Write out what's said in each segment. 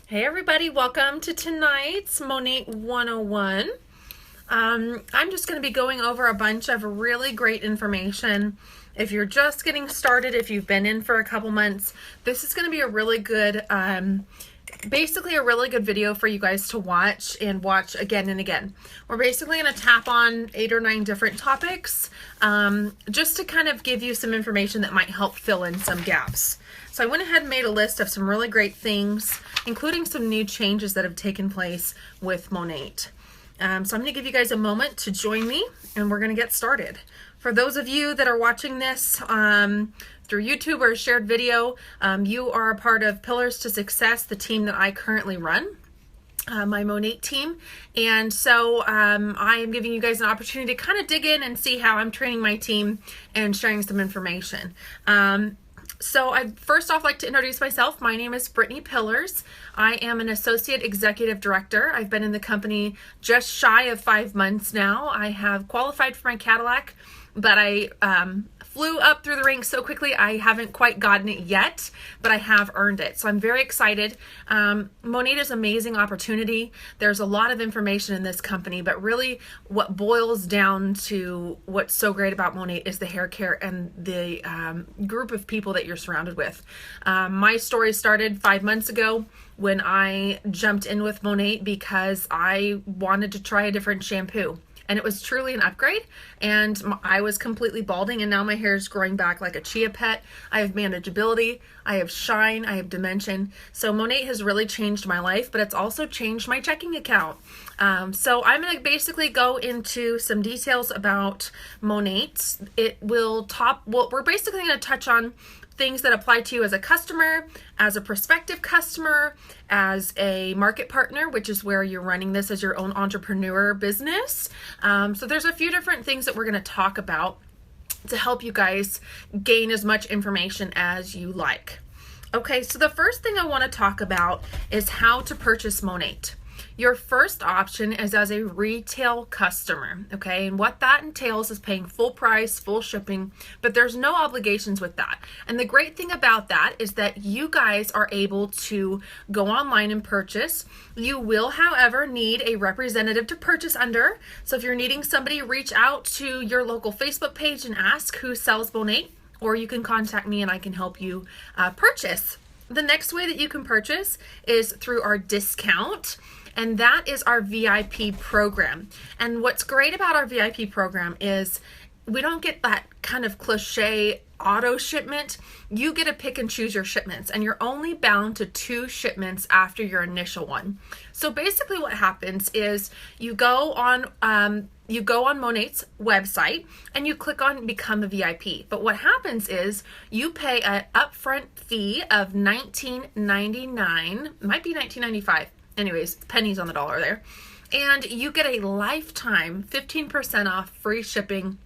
Hey everybody, welcome to tonight's Monat 101. I'm just going to be going over a bunch of really great information. If you're just getting started, if you've been in for a couple months, this is going to be a really good, basically a really good video for you guys to watch and watch again and again. We're basically going to tap on 8 or 9 different topics, just to kind of give you some information that might help fill in some gaps. So I went ahead and made a list of some really great things, including some new changes that have taken place with Monat. So I'm going to give you guys a moment to join me and we're going to get started. For those of you that are watching this through YouTube or a shared video, you are a part of Pillars to Success, the team that I currently run. My Monat team, and so I am giving you guys an opportunity to kind of dig in and see how I'm training my team and sharing some information. So I'd first off like to introduce myself. My name is Brittany Pillars. I am an Associate Executive Director. I've been in the company just shy of 5 months now. I have qualified for my Cadillac, but I flew up through the ranks so quickly I haven't quite gotten it yet, but I have earned it. So I'm very excited. Monat is an amazing opportunity. There's a lot of information in this company, but really what boils down to what's so great about Monat is the hair care and the group of people that you're surrounded with. My story started 5 months ago when I jumped in with Monat because I wanted to try a different shampoo. And it was truly an upgrade, and I was completely balding, and now my hair is growing back like a chia pet. I have manageability, I have shine, I have dimension. So Monat has really changed my life, but it's also changed my checking account. So I'm going to basically go into some details about Monat. We're basically going to touch on things that apply to you as a customer, as a prospective customer, as a market partner, which is where you're running this as your own entrepreneur business. So there's a few different things that we're going to talk about to help you guys gain as much information as you like. Okay, so the first thing I want to talk about is how to purchase Monat. Your first option is as a retail customer, okay? And what that entails is paying full price, full shipping, but there's no obligations with that. And the great thing about that is that you guys are able to go online and purchase. You will, however, need a representative to purchase under. So if you're needing somebody, reach out to your local Facebook page and ask who sells Monat, or you can contact me and I can help you purchase. The next way that you can purchase is through our discount, and that is our VIP program. And what's great about our VIP program is we don't get that kind of cliche auto shipment. You get to pick and choose your shipments, and you're only bound to 2 shipments after your initial one. So basically what happens is you go on Monat's website and you click on become a VIP. But what happens is you pay an upfront fee of $19.99, might be $19.95. Anyways, pennies on the dollar there. And you get a lifetime 15% off free shipping.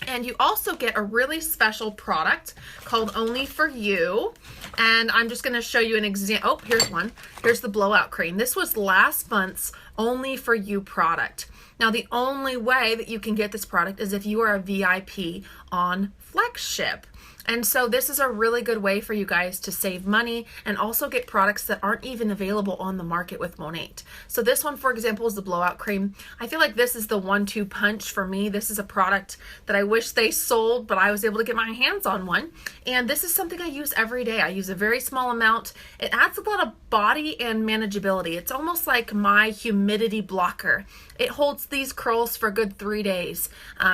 And you also get a really special product called Only For You. And I'm just going to show you an example. Oh, here's one. Here's the blowout cream. This was last month's Only For You product. Now, the only way that you can get this product is if you are a VIP on FlexShip. And so this is a really good way for you guys to save money and also get products that aren't even available on the market with Monat. So this one, for example, is the blowout cream. I feel like this is the 1-2 punch for me. This is a product that I wish they sold, but I was able to get my hands on one. And this is something I use every day. I use a very small amount. It adds a lot of body and manageability. It's almost like my humidity blocker. It holds these curls for a good 3 days.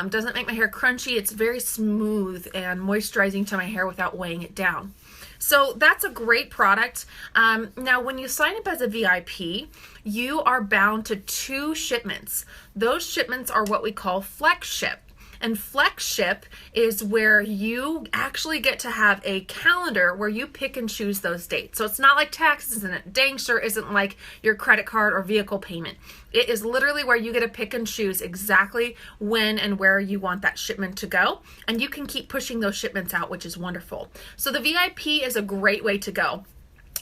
Doesn't make my hair crunchy. It's very smooth and moisturizing to my hair without weighing it down. So that's a great product. Now, when you sign up as a VIP, you are bound to 2 shipments. Those shipments are what we call FlexShip. And FlexShip is where you actually get to have a calendar where you pick and choose those dates. So it's not like taxes, and it dang sure isn't like your credit card or vehicle payment. It is literally where you get to pick and choose exactly when and where you want that shipment to go. And you can keep pushing those shipments out, which is wonderful. So the VIP is a great way to go.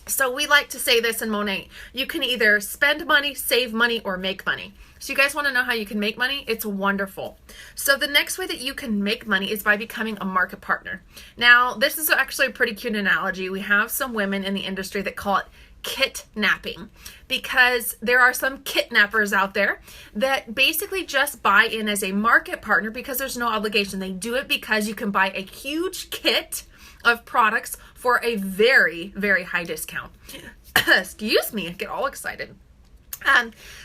So we like to say this in Monat: you can either spend money, save money, or make money. So you guys want to know how you can make money? It's wonderful. So the next way that you can make money is by becoming a market partner. Now, this is actually a pretty cute analogy. We have some women in the industry that call it kidnapping, because there are some kidnappers out there that basically just buy in as a market partner because there's no obligation. They do it because you can buy a huge kit of products for a very, very high discount. Excuse me, I get all excited.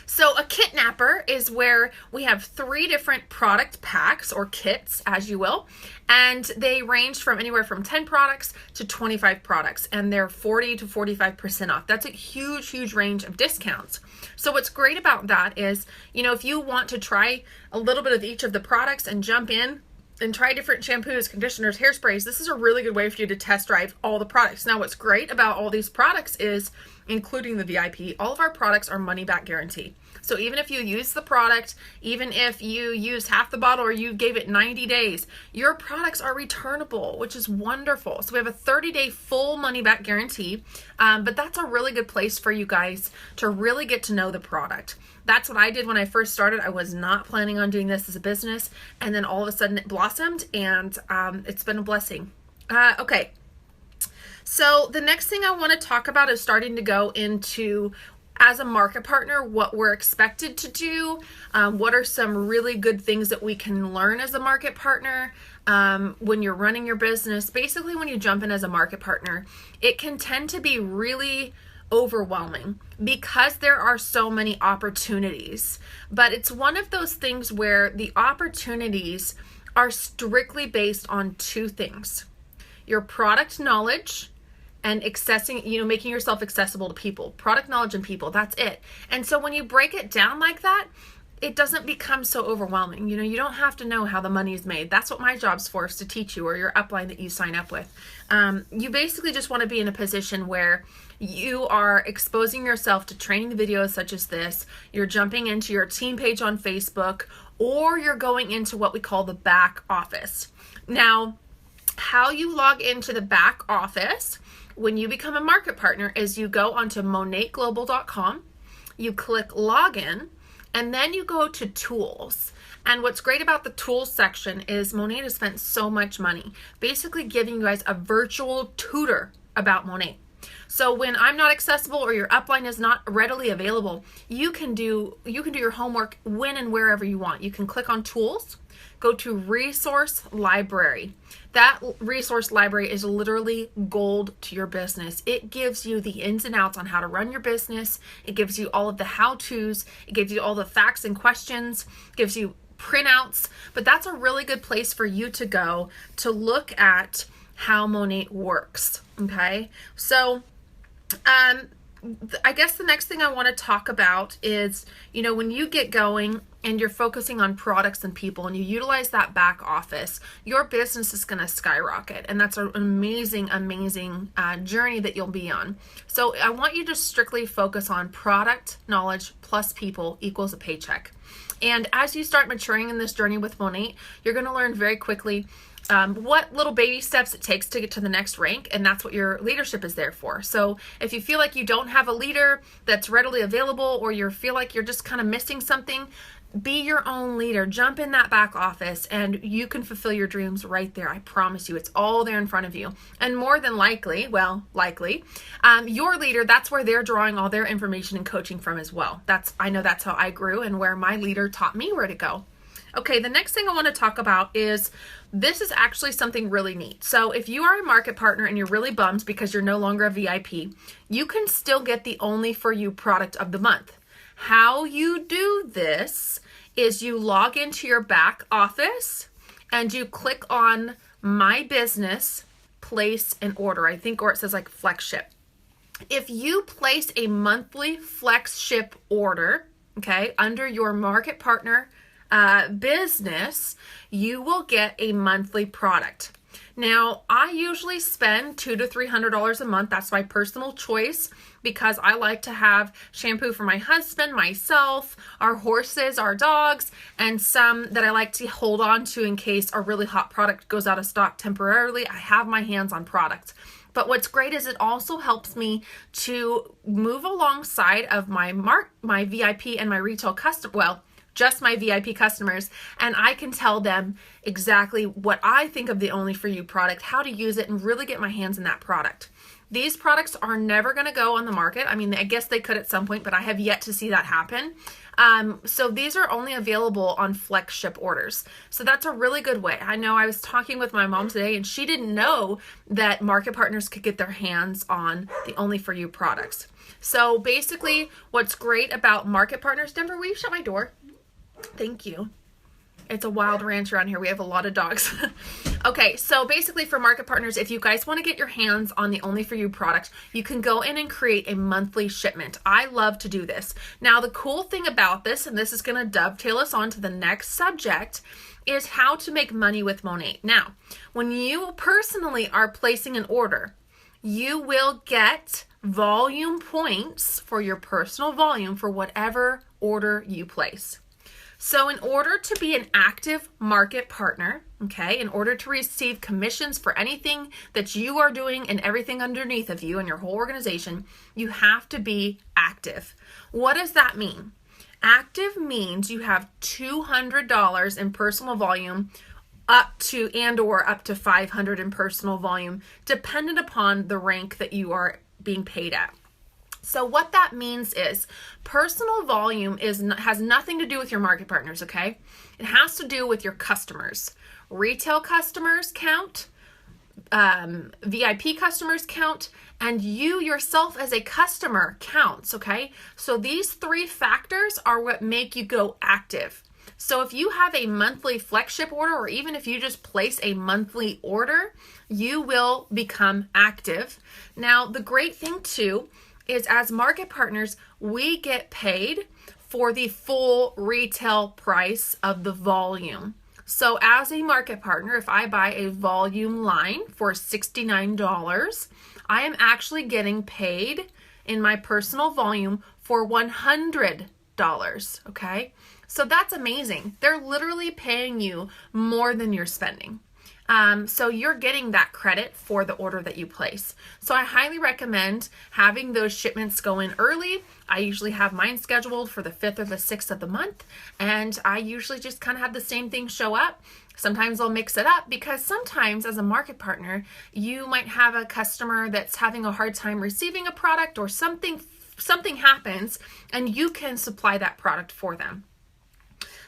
So a kidnapper is where we have 3 different product packs or kits, as you will, and they range from anywhere from 10 products to 25 products, and they're 40 to 45% off. That's a huge, huge range of discounts. So what's great about that is, if you want to try a little bit of each of the products and jump in and try different shampoos, conditioners, hairsprays, this is a really good way for you to test drive all the products. Now, what's great about all these products is, including the VIP, all of our products are money back guarantee. So even if you use the product, even if you used half the bottle or you gave it 90 days, your products are returnable, which is wonderful. So we have a 30-day full money back guarantee, but that's a really good place for you guys to really get to know the product. That's what I did when I first started. I was not planning on doing this as a business, and then all of a sudden it blossomed, and it's been a blessing. Okay. So the next thing I want to talk about is starting to go into, as a market partner, what we're expected to do. What are some really good things that we can learn as a market partner when you're running your business? Basically, when you jump in as a market partner, it can tend to be really overwhelming because there are so many opportunities. But it's one of those things where the opportunities are strictly based on 2 things: your product knowledge and making yourself accessible to people. Product knowledge and people, that's it. And so when you break it down like that, it doesn't become so overwhelming. You don't have to know how the money is made. That's what my job's for, is to teach you, or your upline that you sign up with. You basically just want to be in a position where you are exposing yourself to training videos such as this. You're jumping into your team page on Facebook, or you're going into what we call the back office. Now, how you log into the back office when you become a market partner is you go onto monatglobal.com, you click login, and then you go to tools. And what's great about the tools section is Monat has spent so much money basically giving you guys a virtual tutor about Monat. So when I'm not accessible or your upline is not readily available, you can do your homework when and wherever you want. You can click on tools, go to resource library. That resource library is literally gold to your business. It gives you the ins and outs on how to run your business. It gives you all of the how-tos. It gives you all the facts and questions. It gives you printouts. But that's a really good place for you to go to look at how Monat works. Okay, so I guess the next thing I want to talk about is, when you get going and you're focusing on products and people and you utilize that back office, your business is going to skyrocket. And that's an amazing, amazing journey that you'll be on. So I want you to strictly focus on product knowledge plus people equals a paycheck. And as you start maturing in this journey with Monat, you're going to learn very quickly what little baby steps it takes to get to the next rank, and that's what your leadership is there for. So if you feel like you don't have a leader that's readily available, or you feel like you're just kind of missing something, be your own leader. Jump in that back office and you can fulfill your dreams right there. I promise you, it's all there in front of you. And more than likely, your leader, that's where they're drawing all their information and coaching from as well. I know that's how I grew and where my leader taught me where to go. Okay, the next thing I want to talk about is, this is actually something really neat. So if you are a market partner and you're really bummed because you're no longer a VIP, you can still get the Only For You product of the month. How you do this is you log into your back office and you click on My Business, Place an Order. I think, or it says like Flex Ship. If you place a monthly Flex Ship order, okay, under your market partner business, you will get a monthly product. Now, I usually spend $200 to $300 a month. That's my personal choice, because I like to have shampoo for my husband, myself, our horses, our dogs, and some that I like to hold on to in case a really hot product goes out of stock temporarily. I have my hands on products. But what's great is it also helps me to move alongside of my VIP and my retail customer, just my VIP customers, and I can tell them exactly what I think of the Only For You product, how to use it, and really get my hands in that product. These products are never going to go on the market. I mean, I guess they could at some point, but I have yet to see that happen. So these are only available on flex ship orders. So that's a really good way. I know I was talking with my mom today and she didn't know that market partners could get their hands on the Only For You products. So basically what's great about market partners, Denver, will you shut my door? Thank you. It's a wild ranch around here. We have a lot of dogs. Okay, so basically for market partners, if you guys want to get your hands on the Only For You product, you can go in and create a monthly shipment. I love to do this. Now, the cool thing about this, and this is going to dovetail us on to the next subject, is how to make money with Monat. Now, when you personally are placing an order, you will get volume points for your personal volume for whatever order you place. So in order to be an active market partner, okay, in order to receive commissions for anything that you are doing and everything underneath of you and your whole organization, you have to be active. What does that mean? Active means you have $200 in personal volume up to $500 in personal volume, dependent upon the rank that you are being paid at. So what that means is personal volume has nothing to do with your market partners, okay? It has to do with your customers. Retail customers count, VIP customers count, and you yourself as a customer counts, okay? So these three factors are what make you go active. So if you have a monthly flex ship order, or even if you just place a monthly order, you will become active. Now, the great thing too is as market partners, we get paid for the full retail price of the volume. So as a market partner, if I buy a volume line for $69, I am actually getting paid in my personal volume for $100, okay? So that's amazing. They're literally paying you more than you're spending. So you're getting that credit for the order that you place. So I highly recommend having those shipments go in early. I usually have mine scheduled for the 5th or the 6th of the month, and I usually just kind of have the same thing show up. Sometimes I'll mix it up because sometimes as a market partner, you might have a customer that's having a hard time receiving a product or something happens and you can supply that product for them.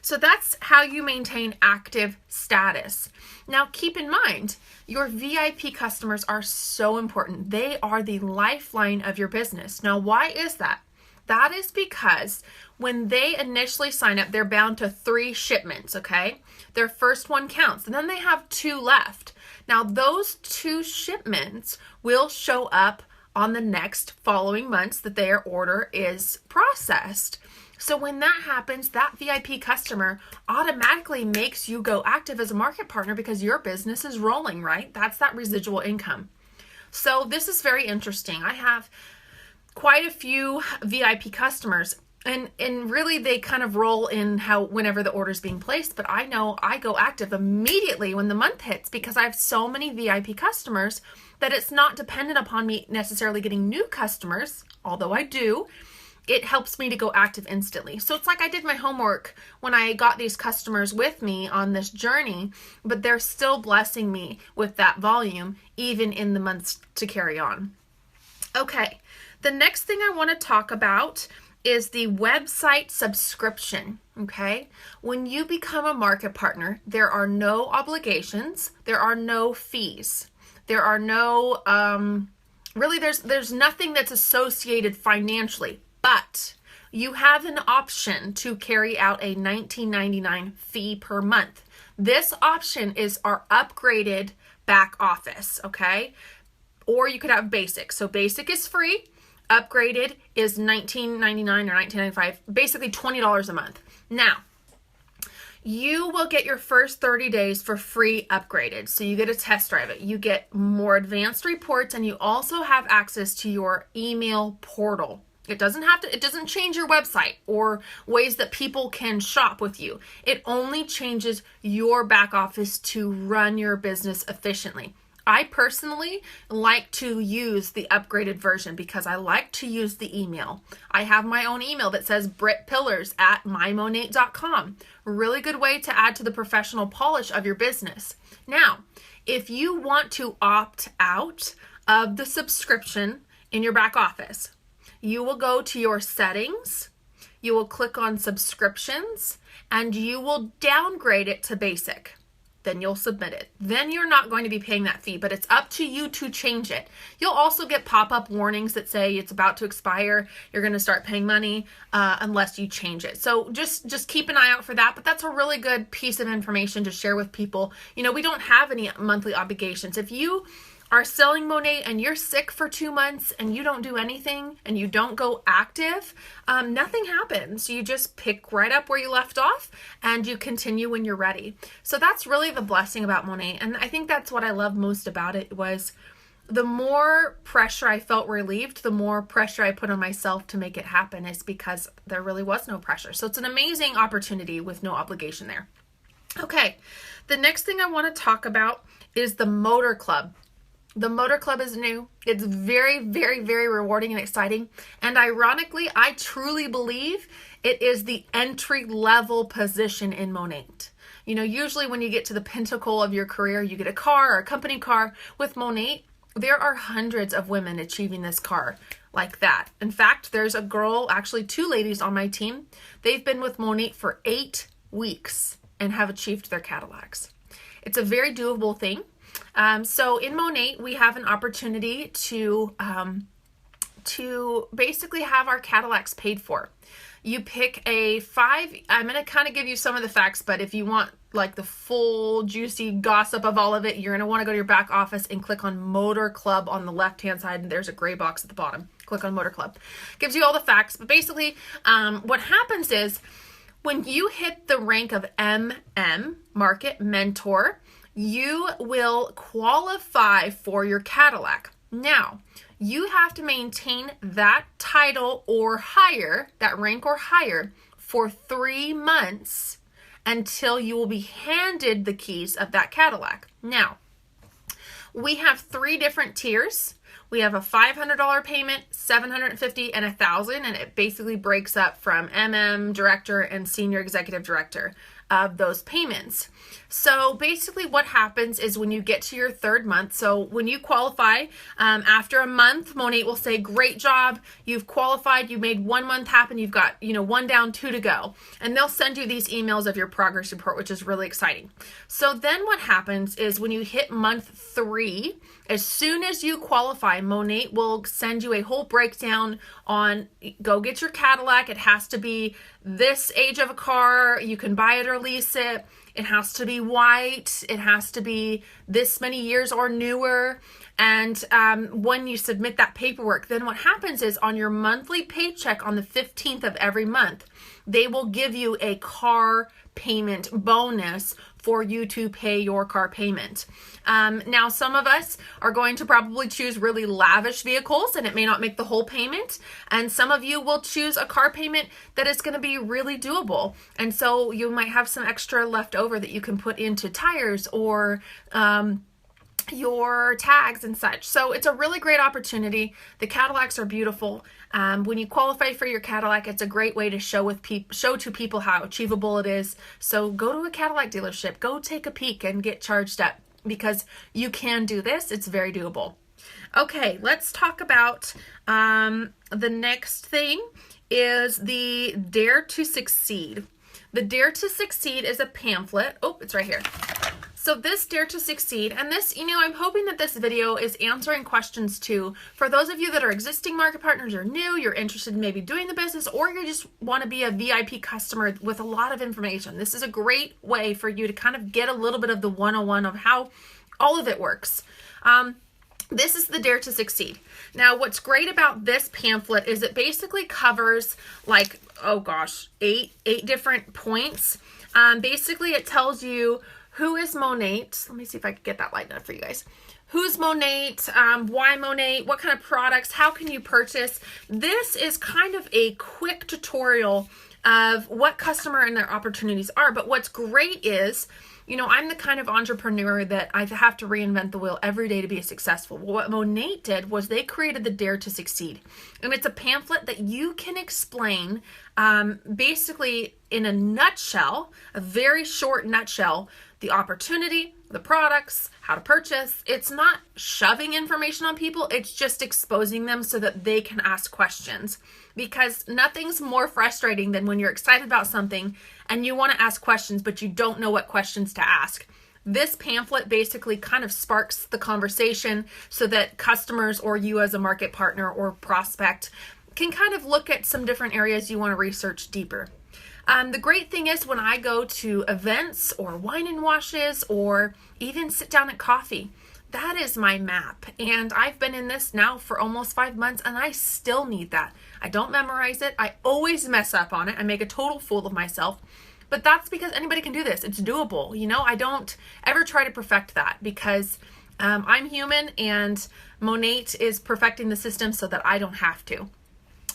So that's how you maintain active status. Now, keep in mind, your VIP customers are so important. They are the lifeline of your business. Now, why is that? That is because when they initially sign up, they're bound to 3 shipments, okay? Their first one counts, and then they have 2 left. Now, those 2 shipments will show up on the next following months that their order is processed. So when that happens, that VIP customer automatically makes you go active as a market partner because your business is rolling, right? That's that residual income. So this is very interesting. I have quite a few VIP customers, and really they kind of roll in whenever the order is being placed, but I know I go active immediately when the month hits because I have so many VIP customers that it's not dependent upon me necessarily getting new customers, although I do. It helps me to go active instantly. So it's like I did my homework when I got these customers with me on this journey, but they're still blessing me with that volume even in the months to carry on. Okay, the next thing I want to talk about is the website subscription, okay? When you become a market partner, there are no obligations, there are no fees, there are no, really there's nothing that's associated financially. But you have an option to carry out a $19.99 fee per month. This option is our upgraded back office, okay? Or you could have basic. So basic is free. Upgraded is $19.99 or $19.95, basically $20 a month. Now, you will get your first 30 days for free upgraded. So you get a test drive it. You get more advanced reports, and you also have access to your email portal. It doesn't change your website or ways that people can shop with you. It only changes your back office to run your business efficiently. I personally like to use the upgraded version because I like to use the email. I have my own email that says brittpillars@mymonat.com. Really good way to add to the professional polish of your business. Now, if you want to opt out of the subscription in your back office. You will go to your settings, you will click on subscriptions, and you will downgrade it to basic. Then you'll submit it. Then you're not going to be paying that fee, but it's up to you to change it. You'll also get pop-up warnings that say it's about to expire. You're going to start paying money unless you change it. So just keep an eye out for that. But that's a really good piece of information to share with people. You know, we don't have any monthly obligations. If you are selling Monat and you're sick for 2 months and you don't do anything and you don't go active, nothing happens. You just pick right up where you left off and you continue when you're ready. So that's really the blessing about Monat. And I think that's what I love most about it was the more pressure I felt relieved, the more pressure I put on myself to make it happen is because there really was no pressure. So it's an amazing opportunity with no obligation there. Okay, the next thing I want to talk about is the Motor Club. The Motor Club is new. It's very, very, very rewarding and exciting. And ironically, I truly believe it is the entry-level position in Monat. You know, usually when you get to the pinnacle of your career, you get a car or a company car. With Monat, there are hundreds of women achieving this car like that. In fact, there's a girl, actually 2 ladies on my team. They've been with Monat for 8 weeks and have achieved their Cadillacs. It's a very doable thing. So in Monat, we have an opportunity to basically have our Cadillacs paid for. You pick I'm going to kind of give you some of the facts, but if you want like the full juicy gossip of all of it, you're going to want to go to your back office and click on Motor Club on the left-hand side, and there's a gray box at the bottom. Click on Motor Club. Gives you all the facts, but basically what happens is when you hit the rank of MM, Market Mentor, you will qualify for your Cadillac. Now, you have to maintain that title or higher, that rank or higher, for 3 months until you will be handed the keys of that Cadillac. Now, we have 3 different tiers. We have a $500 payment, $750, and $1,000, and it basically breaks up from MM, Director, and Senior Executive Director of those payments. So basically what happens is when you get to your 3rd month, so when you qualify, after a month, Monat will say, great job, you've qualified, you made 1 month happen, you've got, 1 down, 2 to go. And they'll send you these emails of your progress report, which is really exciting. So then what happens is when you hit month 3, as soon as you qualify, Monat will send you a whole breakdown on go get your Cadillac. It has to be this age of a car. You can buy it or lease it. It has to be white. It has to be this many years or newer. And when you submit that paperwork, then what happens is on your monthly paycheck on the 15th of every month, they will give you a car payment bonus for you to pay your car payment. Now, some of us are going to probably choose really lavish vehicles and it may not make the whole payment. And some of you will choose a car payment that is going to be really doable. And so you might have some extra left over that you can put into tires or your tags and such. So it's a really great opportunity. The Cadillacs are beautiful. When you qualify for your Cadillac, it's a great way to show to people how achievable it is. So go to a Cadillac dealership, go take a peek and get charged up because you can do this. It's very doable. Okay, let's talk about the next thing is the Dare to Succeed. The Dare to Succeed is a pamphlet. Oh, it's right here. So this Dare to Succeed, and this, I'm hoping that this video is answering questions too. For those of you that are existing market partners or new, you're interested in maybe doing the business, or you just want to be a VIP customer with a lot of information. This is a great way for you to kind of get a little bit of the 101 of how all of it works. This is the Dare to Succeed. Now, what's great about this pamphlet is it basically covers like, oh gosh, eight different points. Basically, it tells you who is Monat. Let me see if I can get that lighted up for you guys. Who's Monat? Why Monat? What kind of products? How can you purchase? This is kind of a quick tutorial of what customer and their opportunities are. But what's great is, I'm the kind of entrepreneur that I have to reinvent the wheel every day to be successful. Well, what Monat did was they created the Dare to Succeed. And it's a pamphlet that you can explain basically in a nutshell, a very short nutshell, the opportunity, the products, how to purchase. It's not shoving information on people. It's just exposing them so that they can ask questions, because nothing's more frustrating than when you're excited about something and you want to ask questions, but you don't know what questions to ask. This pamphlet basically kind of sparks the conversation so that customers or you as a market partner or prospect can kind of look at some different areas you want to research deeper. The great thing is when I go to events or wine and washes or even sit down at coffee, that is my map. And I've been in this now for almost 5 months and I still need that. I don't memorize it. I always mess up on it. I make a total fool of myself. But that's because anybody can do this. It's doable. You know, I don't ever try to perfect that because I'm human and Monat is perfecting the system so that I don't have to.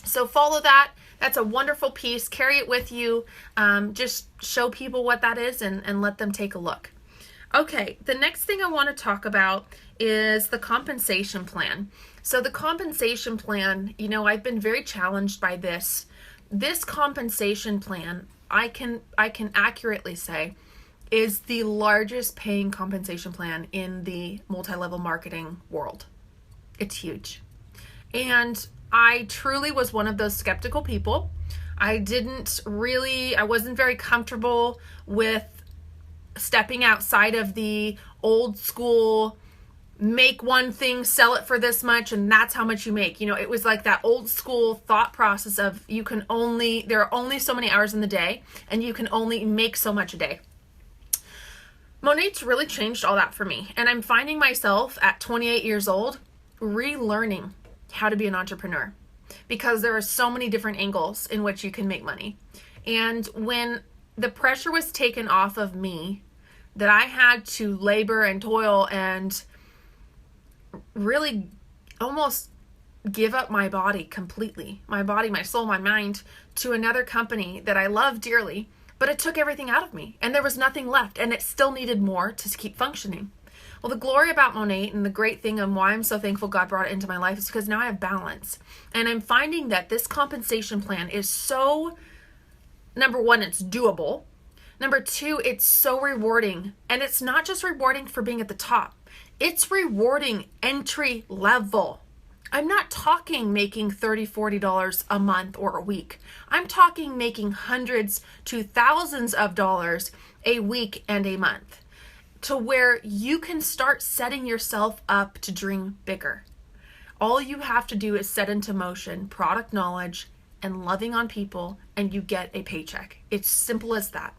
So follow that. That's a wonderful piece. Carry it with you. Just show people what that is and let them take a look. Okay, the next thing I want to talk about is the compensation plan. So the compensation plan, you know, I've been very challenged by this. This compensation plan, I can accurately say, is the largest paying compensation plan in the multi-level marketing world. It's huge. And I truly was one of those skeptical people. I wasn't very comfortable with stepping outside of the old school, make one thing, sell it for this much, and that's how much you make. You know, it was like that old school thought process of there are only so many hours in the day and you can only make so much a day. Monat's really changed all that for me. And I'm finding myself at 28 years old, relearning how to be an entrepreneur because there are so many different angles in which you can make money. And when the pressure was taken off of me that I had to labor and toil and really almost give up my body completely, my body, my soul, my mind, to another company that I love dearly, but it took everything out of me and there was nothing left and it still needed more to keep functioning. Well, the glory about Monat and the great thing and why I'm so thankful God brought it into my life is because now I have balance. And I'm finding that this compensation plan is so, number one, it's doable. Number two, it's so rewarding. And it's not just rewarding for being at the top. It's rewarding entry level. I'm not talking making $30, $40 a month or a week. I'm talking making hundreds to thousands of dollars a week and a month, to where you can start setting yourself up to dream bigger. All you have to do is set into motion product knowledge and loving on people, and you get a paycheck. It's simple as that.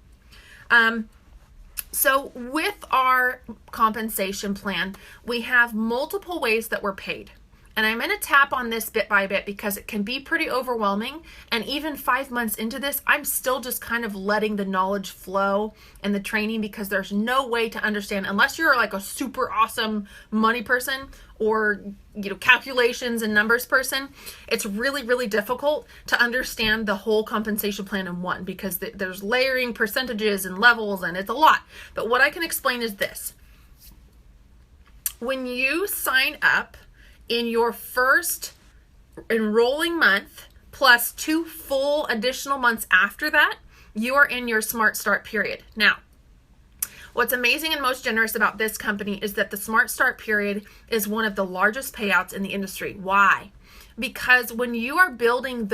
So with our compensation plan, we have multiple ways that we're paid. And I'm going to tap on this bit by bit because it can be pretty overwhelming. And even 5 months into this, I'm still just kind of letting the knowledge flow and the training because there's no way to understand unless you're like a super awesome money person or, you know, calculations and numbers person. It's really, really difficult to understand the whole compensation plan in one because there's layering percentages and levels and it's a lot. But what I can explain is this. When you sign up in your first enrolling month plus 2 full additional months after that, you are in your Smart Start period. Now, what's amazing and most generous about this company is that the Smart Start period is one of the largest payouts in the industry. Why? Because when you are building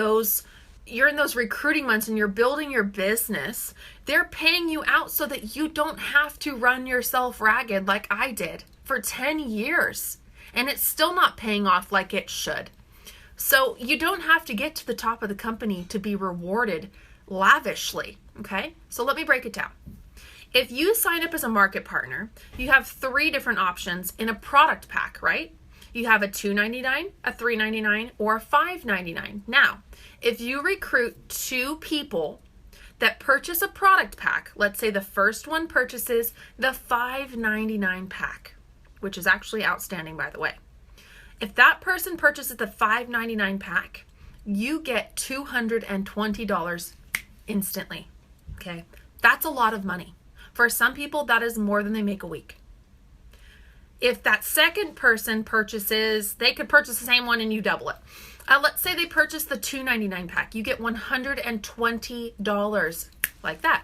you're in those recruiting months and you're building your business, they're paying you out so that you don't have to run yourself ragged like I did for 10 years. And it's still not paying off like it should. So you don't have to get to the top of the company to be rewarded lavishly, okay? So let me break it down. If you sign up as a market partner, you have 3 different options in a product pack, right? You have a $2.99, a $3.99, or a $5.99. Now, if you recruit 2 people that purchase a product pack, let's say the first one purchases the $5.99 pack, which is actually outstanding, by the way. If that person purchases the $5.99 pack, you get $220 instantly, okay? That's a lot of money. For some people, that is more than they make a week. If that second person purchases, they could purchase the same one and you double it. Let's say they purchase the $2.99 pack. You get $120 like that.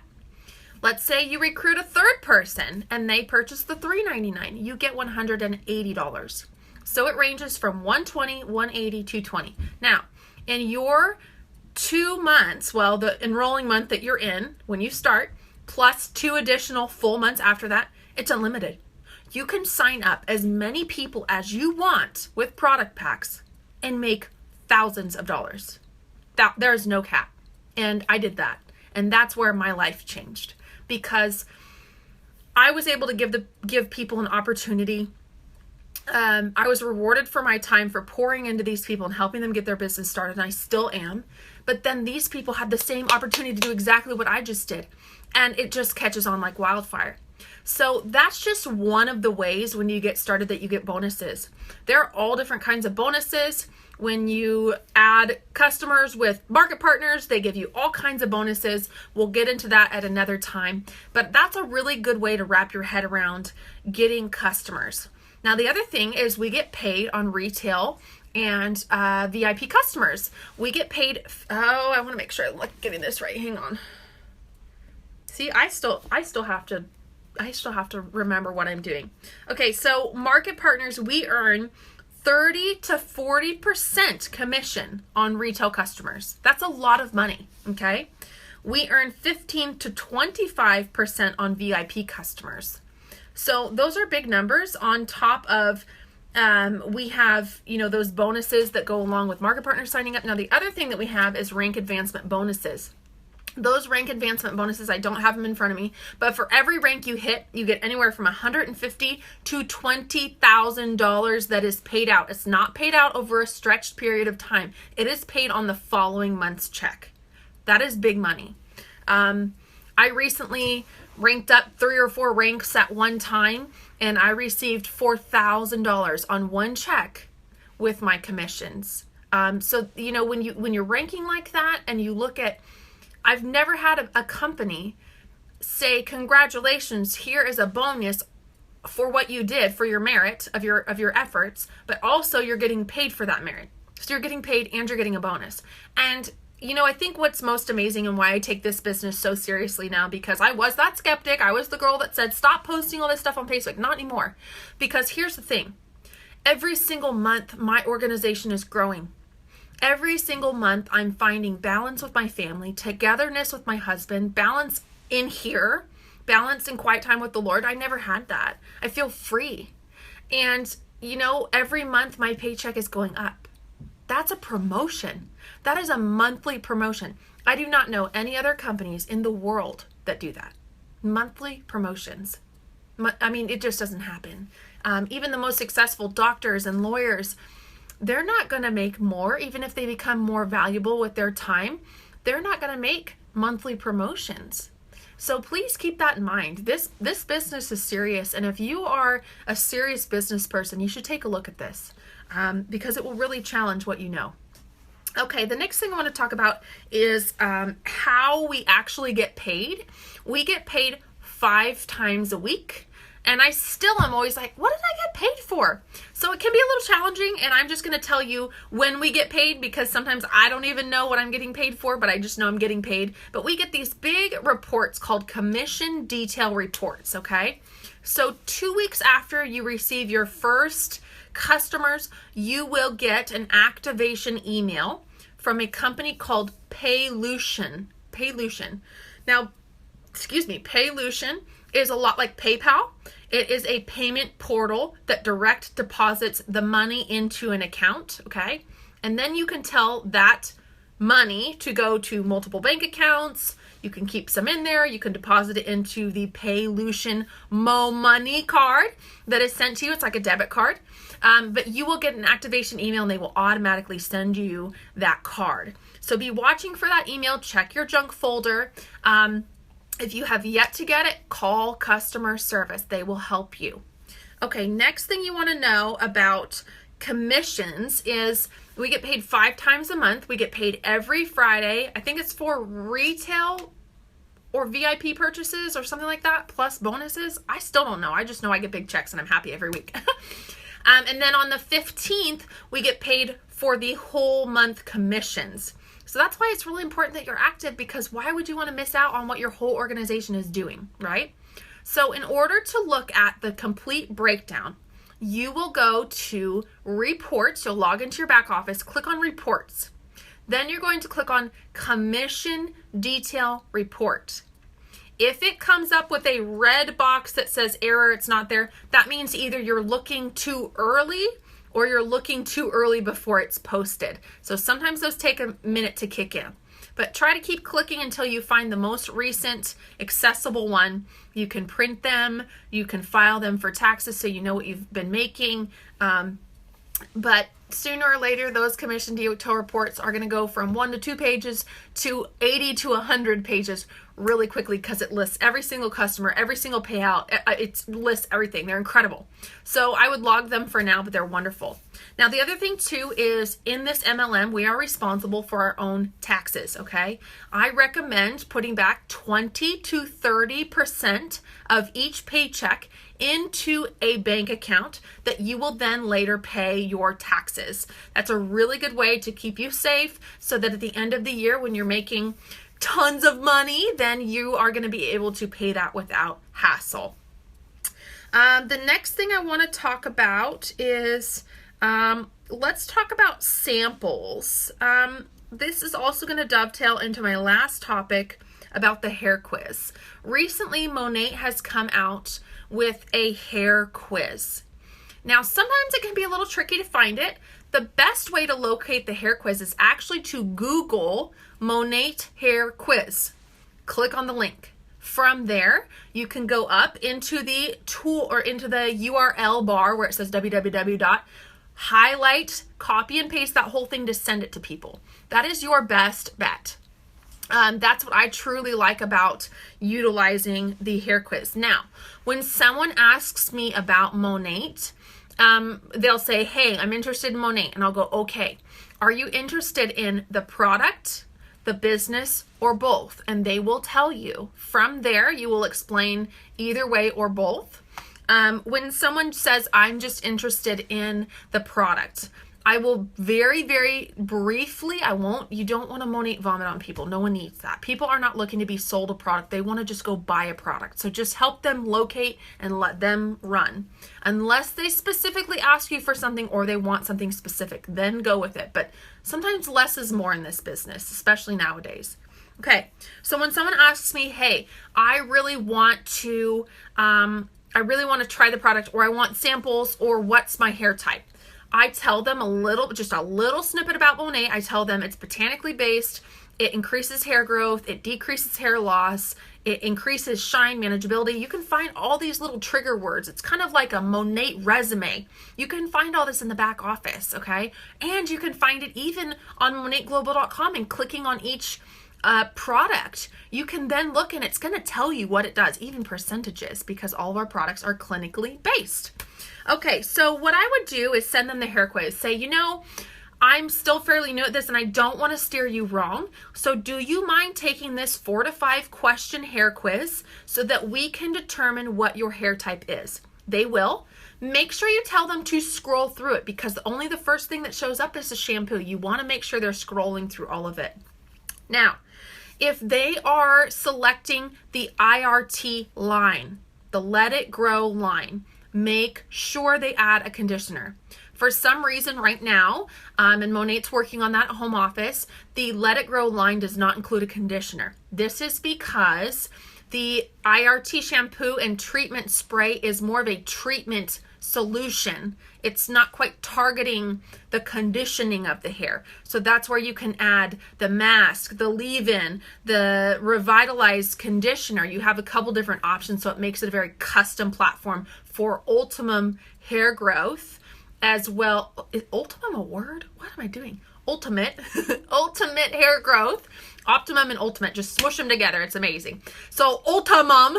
Let's say you recruit a third person and they purchase the $3.99. You get $180. So it ranges from $120, $180, $220. Now, in your 2 months, well, the enrolling month that you're in when you start, plus 2 additional full months after that, it's unlimited. You can sign up as many people as you want with product packs and make thousands of dollars. There is no cap. And I did that. And that's where my life changed, because I was able to give people an opportunity. I was rewarded for my time for pouring into these people and helping them get their business started, and I still am. But then these people had the same opportunity to do exactly what I just did, and it just catches on like wildfire. So that's just one of the ways when you get started that you get bonuses. There are all different kinds of bonuses. When you add customers with market partners, they give you all kinds of bonuses. We'll get into that at another time, but that's a really good way to wrap your head around getting customers. Now, the other thing is we get paid on retail and VIP customers. We get paid, I want to make sure I'm getting this right. Hang on. See, I still have to remember what I'm doing. Okay, so market partners, we earn 30 to 40% commission on retail customers. That's a lot of money, okay? We earn 15 to 25% on VIP customers. So those are big numbers on top of we have, those bonuses that go along with market partners signing up. Now, the other thing that we have is rank advancement bonuses. Those rank advancement bonuses, I don't have them in front of me, but for every rank you hit, you get anywhere from $150,000 to $20,000 that is paid out. It's not paid out over a stretched period of time. It is paid on the following month's check. That is big money. I recently ranked up 3 or 4 ranks at one time, and I received $4,000 on one check with my commissions. So, when you're ranking like that and you look at, I've never had a company say, congratulations, here is a bonus for what you did, for your merit of your efforts, but also you're getting paid for that merit. So you're getting paid and you're getting a bonus. And I think what's most amazing and why I take this business so seriously now, because I was that skeptic. I was the girl that said, stop posting all this stuff on Facebook. Not anymore. Because here's the thing. Every single month, my organization is growing. Every single month, I'm finding balance with my family, togetherness with my husband, balance in here, balance in quiet time with the Lord. I never had that. I feel free. And, every month my paycheck is going up. That's a promotion. That is a monthly promotion. I do not know any other companies in the world that do that. Monthly promotions. It just doesn't happen. Even the most successful doctors and lawyers, they're not going to make more, even if they become more valuable with their time. They're not going to make monthly promotions. So please keep that in mind. This business is serious. And if you are a serious business person, you should take a look at this because it will really challenge what you know. Okay, the next thing I want to talk about is how we actually get paid. We get paid 5 times a week. And I still am always like, what did I get paid for? So it can be a little challenging, and I'm just going to tell you when we get paid, because sometimes I don't even know what I'm getting paid for, but I just know I'm getting paid. But we get these big reports called commission detail reports, okay? So 2 weeks after you receive your first customers, you will get an activation email from a company called Payouts. Now, Payouts is a lot like PayPal. It is a payment portal that direct deposits the money into an account, okay? And then you can tell that money to go to multiple bank accounts. You can keep some in there. You can deposit it into the Payouts Mo Money card that is sent to you. It's like a debit card. But you will get an activation email and they will automatically send you that card. So be watching for that email. Check your junk folder. If you have yet to get it, call customer service. They will help you. Okay, next thing you want to know about commissions is we get paid 5 times a month. We get paid every Friday. I think it's for retail or VIP purchases or something like that, plus bonuses. I still don't know. I just know I get big checks and I'm happy every week. And then on the 15th, we get paid for the whole month commissions. So that's why it's really important that you're active, because why would you want to miss out on what your whole organization is doing, right? So in order to look at the complete breakdown, you will go to reports. You'll log into your back office, click on reports. Then you're going to click on commission detail report. If it comes up with a red box that says error, it's not there, that means either you're looking too early or you're looking too early before it's posted. So sometimes those take a minute to kick in. But try to keep clicking until you find the most recent accessible one. You can print them, you can file them for taxes so you know what you've been making. But sooner or later, those commission detail reports are going to go from 1 to 2 pages to 80 to 100 pages really quickly, because it lists every single customer, every single payout. It lists everything. They're incredible. So I would log them for now, but they're wonderful. Now, the other thing too is in this MLM, we are responsible for our own taxes, okay? I recommend putting back 20 to 30% of each paycheck into a bank account that you will then later pay your taxes. That's a really good way to keep you safe, so that at the end of the year, when you're making tons of money, then you are going to be able to pay that without hassle. The next thing I want to talk about is, let's talk about samples. This is also going to dovetail into my last topic about the hair quiz. Recently, Monat has come out with a hair quiz. Now, sometimes it can be a little tricky to find it. The best way to locate the hair quiz is actually to Google Monat hair quiz. Click on the link. From there, you can go up into the tool or into the URL bar where it says www. Highlight, copy and paste that whole thing to send it to people. That is your best bet. That's what I truly like about utilizing the hair quiz. Now, when someone asks me about Monat, they'll say, hey, I'm interested in Monat. And I'll go, okay, are you interested in the product, the business, or both? And they will tell you. From there, you will explain either way or both. When someone says, I'm just interested in the product, I will very, very briefly, you don't want to Monat vomit on people. No one needs that. People are not looking to be sold a product. They want to just go buy a product. So just help them locate and let them run. Unless they specifically ask you for something or they want something specific, then go with it. But sometimes less is more in this business, especially nowadays. Okay, so when someone asks me, hey, I really want to try the product, or I want samples, or what's my hair type, I tell them just a little snippet about Monat. I tell them it's botanically based, it increases hair growth, it decreases hair loss, it increases shine, manageability. You can find all these little trigger words. It's kind of like a Monat resume. You can find all this in the back office, okay? And you can find it even on monatglobal.com, and clicking on each product, you can then look and it's going to tell you what it does, even percentages, because all of our products are clinically based. Okay, so what I would do is send them the hair quiz. Say, I'm still fairly new at this and I don't want to steer you wrong. So do you mind taking this 4 to 5 question hair quiz so that we can determine what your hair type is? They will. Make sure you tell them to scroll through it, because only the first thing that shows up is the shampoo. You want to make sure they're scrolling through all of it. Now, if they are selecting the IRT line, the Let It Grow line, make sure they add a conditioner. For some reason right now, and Monat's working on that at home office, the Let It Grow line does not include a conditioner. This is because the IRT shampoo and treatment spray is more of a treatment solution. It's not quite targeting the conditioning of the hair. So that's where you can add the mask, the leave-in, the revitalized conditioner. You have a couple different options, so it makes it a very custom platform for optimum hair growth as well. Is optimum a word? What am I doing? Ultimate hair growth. Optimum and ultimate, just smush them together. It's amazing. So optimum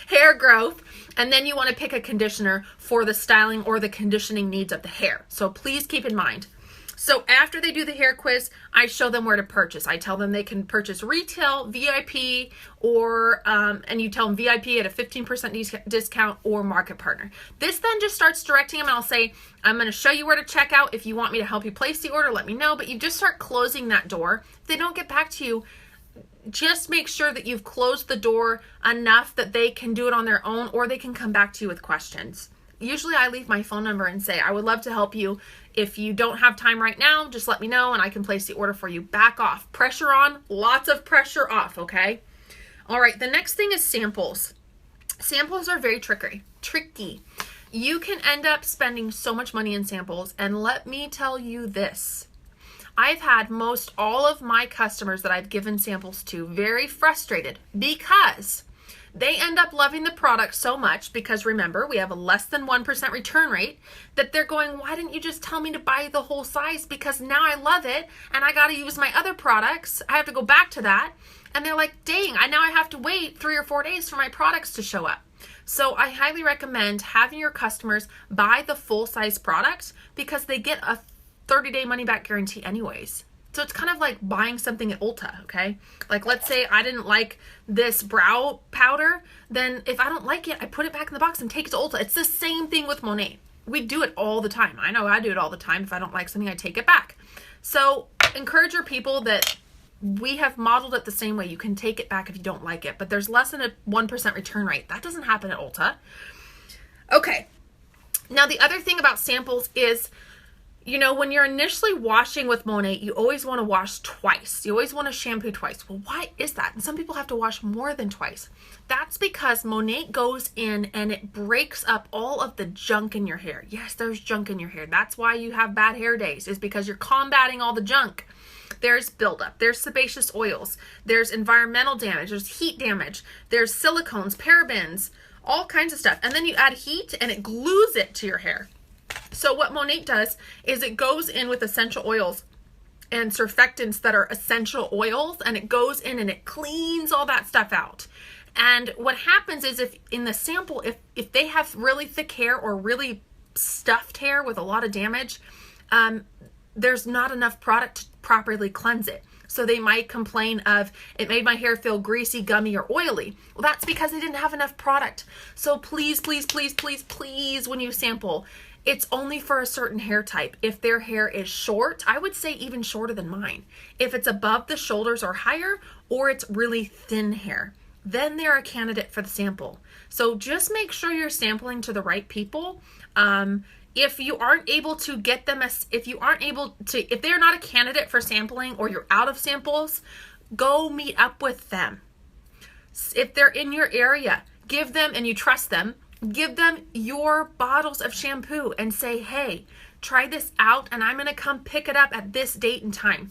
hair growth, and then you want to pick a conditioner for the styling or the conditioning needs of the hair. So please keep in mind. So after they do the hair quiz, I show them where to purchase. I tell them they can purchase retail, VIP, or, and you tell them VIP at a 15% discount or market partner. This then just starts directing them, and I'll say, I'm going to show you where to check out. If you want me to help you place the order, let me know. But you just start closing that door. If they don't get back to you, just make sure that you've closed the door enough that they can do it on their own, or they can come back to you with questions. Usually I leave my phone number and say, I would love to help you. If you don't have time right now, just let me know and I can place the order for you. Back off. Pressure on. Lots of pressure off, okay? All right, the next thing is samples. Samples are very tricky. You can end up spending so much money in samples, and let me tell you this. I've had most all of my customers that I've given samples to very frustrated because they end up loving the product so much, because remember, we have a less than 1% return rate, that they're going, why didn't you just tell me to buy the whole size? Because now I love it and I got to use my other products. I have to go back to that. And they're like, dang, now I have to wait 3 or 4 days for my products to show up. So I highly recommend having your customers buy the full size product, because they get a 30-day money back guarantee anyways. So it's kind of like buying something at Ulta, okay? Like, let's say I didn't like this brow powder, then if I don't like it, I put it back in the box and take it to Ulta. It's the same thing with Monat. We do it all the time. I know I do it all the time. If I don't like something, I take it back. So encourage your people that we have modeled it the same way. You can take it back if you don't like it, but there's less than a 1% return rate. That doesn't happen at Ulta. Okay. Now, the other thing about samples is, you know, when you're initially washing with Monat, you always want to wash twice. You always want to shampoo twice. Well, why is that? And some people have to wash more than twice. That's because Monat goes in and it breaks up all of the junk in your hair. Yes, there's junk in your hair. That's why you have bad hair days, is because you're combating all the junk. There's buildup, there's sebaceous oils, there's environmental damage, there's heat damage, there's silicones, parabens, all kinds of stuff. And then you add heat and it glues it to your hair. So what Monat does is it goes in with essential oils and surfactants that are essential oils, and it goes in and it cleans all that stuff out. And what happens is, if in the sample, if they have really thick hair or really stuffed hair with a lot of damage, there's not enough product to properly cleanse it. So they might complain of, it made my hair feel greasy, gummy, or oily. Well, that's because they didn't have enough product. So please, please, please, please, please, when you sample, it's only for a certain hair type. If their hair is short, I would say even shorter than mine. If it's above the shoulders or higher, or it's really thin hair, then they're a candidate for the sample. So just make sure you're sampling to the right people. If you aren't able to get them, if they're not a candidate for sampling, or you're out of samples, go meet up with them. If they're in your area, give them, and you trust them, give them your bottles of shampoo and say, hey, try this out and I'm going to come pick it up at this date and time.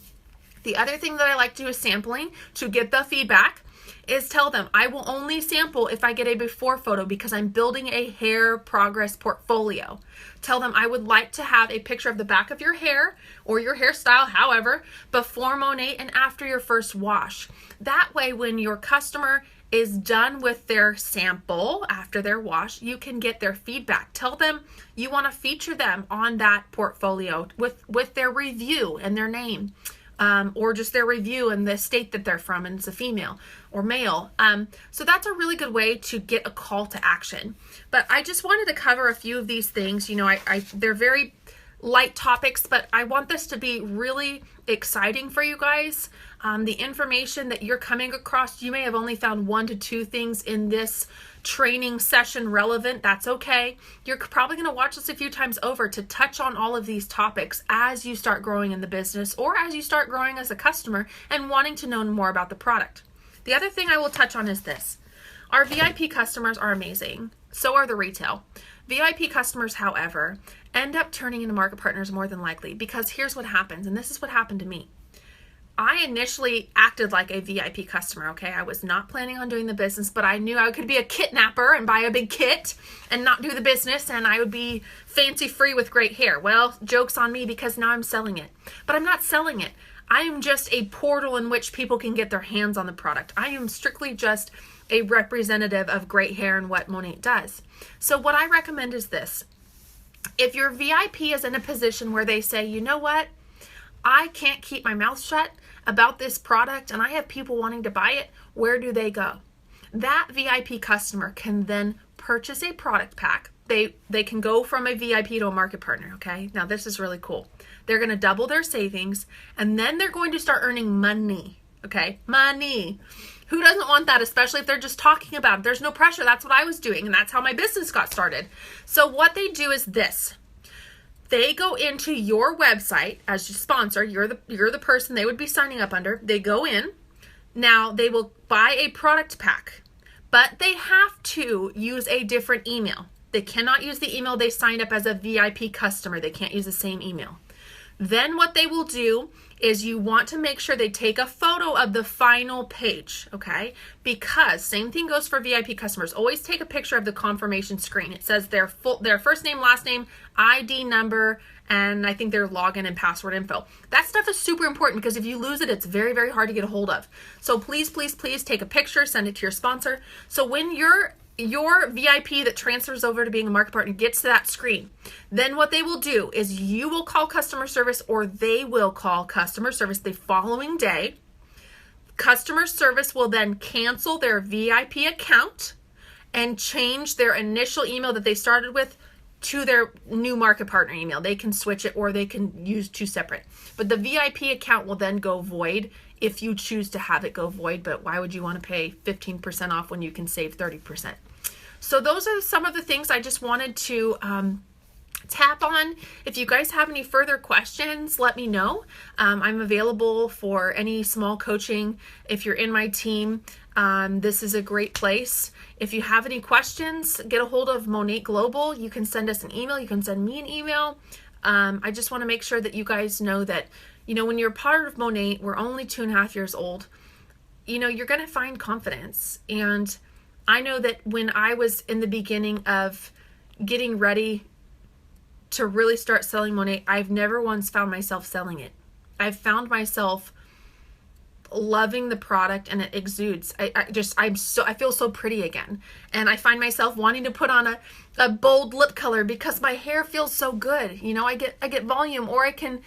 The other thing that I like to do is sampling to get the feedback is tell them, I will only sample if I get a before photo, because I'm building a hair progress portfolio. Tell them, I would like to have a picture of the back of your hair or your hairstyle, however, before Monat and after your first wash. That way, when your customer is done with their sample after their wash, you can get their feedback. Tell them you want to feature them on that portfolio with their review and their name. Or just their review and the state that they're from, and it's a female or male. So that's a really good way to get a call to action. But I just wanted to cover a few of these things. You know, they're very light topics, but I want this to be really exciting for you guys. The information that you're coming across, you may have only found 1 to 2 things in this training session relevant. That's okay. You're probably going to watch this a few times over to touch on all of these topics as you start growing in the business, or as you start growing as a customer and wanting to know more about the product. The other thing I will touch on is this. Our VIP customers are amazing. So are the retail. VIP customers, however, end up turning into market partners more than likely, because here's what happens, and this is what happened to me. I initially acted like a VIP customer, okay? I was not planning on doing the business, but I knew I could be a kidnapper and buy a big kit and not do the business, and I would be fancy free with great hair. Well, joke's on me, because now I'm selling it. But I'm not selling it. I am just a portal in which people can get their hands on the product. I am strictly just a representative of great hair and what Monat does. So what I recommend is this. If your VIP is in a position where they say, you know what? I can't keep my mouth shut about this product and I have people wanting to buy it. Where do they go? That VIP customer can then purchase a product pack. They can go from a VIP to a market partner, okay? Now this is really cool. They're going to double their savings and then they're going to start earning money, okay? Money. Who doesn't want that, especially if they're just talking about it? There's no pressure. That's what I was doing and that's how my business got started. So what they do is this. They go into your website as your sponsor. You're the person they would be signing up under. They go in. Now they will buy a product pack, but they have to use a different email. They cannot use the email they signed up as a VIP customer. They can't use the same email. Then what they will do is you want to make sure they take a photo of the final page, okay? Because same thing goes for VIP customers. Always take a picture of the confirmation screen. It says their first name, last name, ID number, and I think their login and password info. That stuff is super important because if you lose it, it's very, very hard to get a hold of. So please, please, please take a picture, send it to your sponsor. So when your VIP that transfers over to being a market partner gets to that screen, then what they will do is you will call customer service or they will call customer service the following day. Customer service will then cancel their VIP account and change their initial email that they started with to their new market partner email. They can switch it or they can use two separate. But the VIP account will then go void if you choose to have it go void. But why would you want to pay 15% off when you can save 30%? So those are some of the things I just wanted to tap on. If you guys have any further questions, let me know. I'm available for any small coaching. If you're in my team, this is a great place. If you have any questions, get a hold of Monat Global. You can send us an email. You can send me an email. I just want to make sure that you guys know that, when you're part of Monat, we're only 2.5 years old. You're going to find confidence. And I know that when I was in the beginning of getting ready to really start selling Monat, I've never once found myself selling it. I've found myself loving the product and it exudes. I feel so pretty again. And I find myself wanting to put on a bold lip color because my hair feels so good. I get volume, or I can,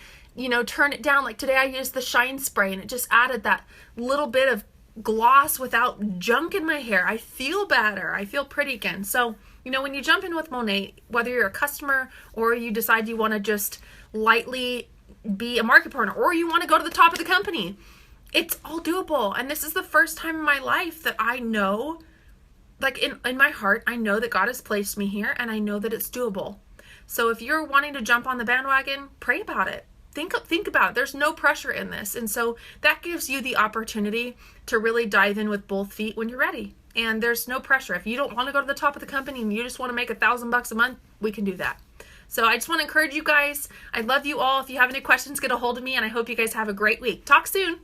turn it down. Like today I used the shine spray and it just added that little bit of gloss without junk in my hair. I feel better. I feel pretty again. So, when you jump in with Monat, whether you're a customer or you decide you want to just lightly be a market partner or you want to go to the top of the company, it's all doable. And this is the first time in my life that I know, like in my heart, I know that God has placed me here and I know that it's doable. So if you're wanting to jump on the bandwagon, pray about it. Think about it. There's no pressure in this. And so that gives you the opportunity to really dive in with both feet when you're ready. And there's no pressure. If you don't want to go to the top of the company and you just want to make $1,000 a month, we can do that. So I just want to encourage you guys. I love you all. If you have any questions, get a hold of me, and I hope you guys have a great week. Talk soon.